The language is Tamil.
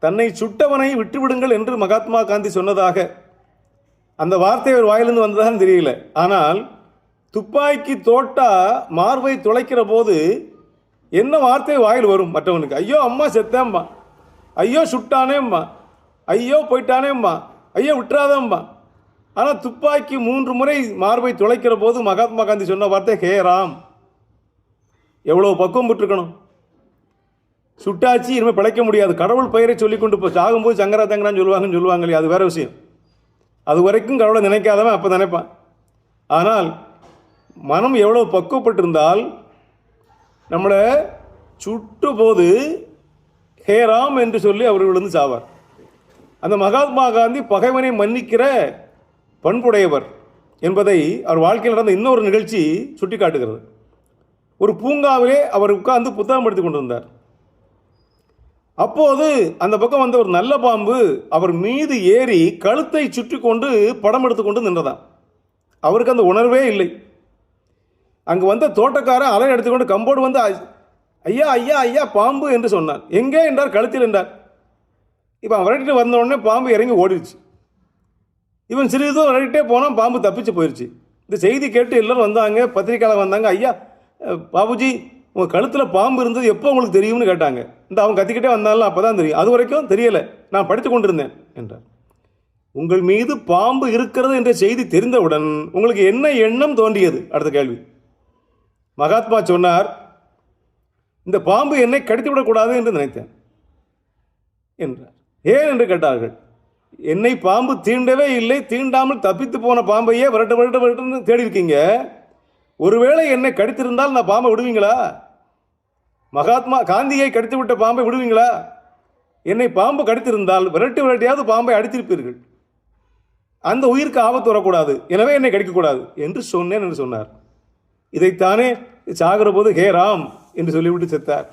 தன்னை சுட்டவனை விட்டுவிடுங்கள் என்று மகாத்மா காந்தி சொன்னதாக அந்த வார்த்தை ஒரு வாயிலிருந்து வந்ததான்னு தெரியல. ஆனால் துப்பாக்கி தோட்டா மார்பை துளைக்கிற போது என்ன வார்த்தை வாயில் வரும் மற்றவனுக்கு? ஐயோ அம்மா செத்தேம்மா, ஐயோ சுட்டானேம்மா, ஐயோ போயிட்டானேம்மா, ஐயோ விட்டுறாதேம்மா. ஆனால் துப்பாக்கி 3 முறை மார்பை துளைக்கிற போது மகாத்மா காந்தி சொன்ன வார்த்தை ஹே ராம். எவ்வளோ பக்குவம் பெற்றிருக்கணும். சுட்டாச்சு, இனிமேல் பிழைக்க முடியாது, கடவுள் பெயரை சொல்லிக்கொண்டு இப்போ சாகும்போது சங்கரா தங்கரான்னு சொல்லுவாங்க இல்லையா, அது வேற விஷயம். அது வரைக்கும் கடவுளை நினைக்காதவன் அப்போ நினைப்பான். ஆனால் மனம் எவ்வளோ பக்குவப்பட்டிருந்தால் நம்மளை சுட்டு போது ஹே ராம் என்று சொல்லி அவர் விழுந்து சாவார். அந்த மகாத்மா காந்தி பகைவனை மன்னிக்கிற பண்புடையவர் என்பதை அவர் வாழ்க்கையில் நடந்த இன்னொரு நிகழ்ச்சி சுட்டி காட்டுகிறது. ஒரு பூங்காவிலே அவர் உட்கார்ந்து புத்தகம் எடுத்து கொண்டிருந்தார். அப்போது அந்த பக்கம் வந்த ஒரு நல்ல பாம்பு அவர் மீது ஏறி கழுத்தை சுற்றி கொண்டு படம் எடுத்துக்கொண்டு நின்றதான். அவருக்கு அந்த உணர்வே இல்லை. அங்கு வந்த தோட்டக்காரன் அலை எடுத்துக்கொண்டு கம்போடு வந்து ஐயா ஐயா ஐயா பாம்பு என்று சொன்னான். எங்கே என்றார். கழுத்தில் என்றார். இப்போ அவன் விரட்டிட்டு வந்த உடனே பாம்பு இறங்கி ஓடிடுச்சு. இவன் சிறிது விரட்டிட்டே போனால் பாம்பு தப்பிச்சு போயிடுச்சு. இந்த செய்தி கேட்டு எல்லோரும் வந்தாங்க, பத்திரிக்கையாளர் வந்தாங்க. ஐயா பாபுஜி உங்கள் கழுத்தில் பாம்பு இருந்தது எப்போ உங்களுக்கு தெரியும்னு கேட்டாங்க. இந்த அவன் கத்திக்கிட்டே வந்தாலும் அப்போ தான் தெரியும், அது வரைக்கும் தெரியலை, நான் படித்து கொண்டிருந்தேன் என்றார். உங்கள் மீது பாம்பு இருக்கிறது என்ற செய்தி தெரிந்தவுடன் உங்களுக்கு என்ன எண்ணம் தோன்றியது? அடுத்த கேள்வி. மகாத்மா சொன்னார், இந்த பாம்பு என்னை கடித்து விடக்கூடாது என்று நினைத்தேன் என்றார். ஏன் என்று கேட்டார்கள். என்னை பாம்பு தீண்டவே இல்லை, தீண்டாமல் தப்பித்து போன பாம்பையே விரட்டு தேடி இருக்கீங்க. ஒருவேளை என்னை கடித்திருந்தால் நான் பாம்பை விடுவீங்களா? மகாத்மா காந்தியை கடித்து விட்ட பாம்பை விடுவீங்களா? என்னை பாம்பு கடித்திருந்தால் விரட்டியாவது பாம்பை அடித்திருப்பீர்கள். அந்த உயிருக்கு ஆபத்து வரக்கூடாது, எனவே என்னை கடிக்கக்கூடாது என்று சொன்னேன் என்று சொன்னார். இதைத்தானே சாகிற போது ஹே ராம் என்று சொல்லிவிட்டு செத்தார்.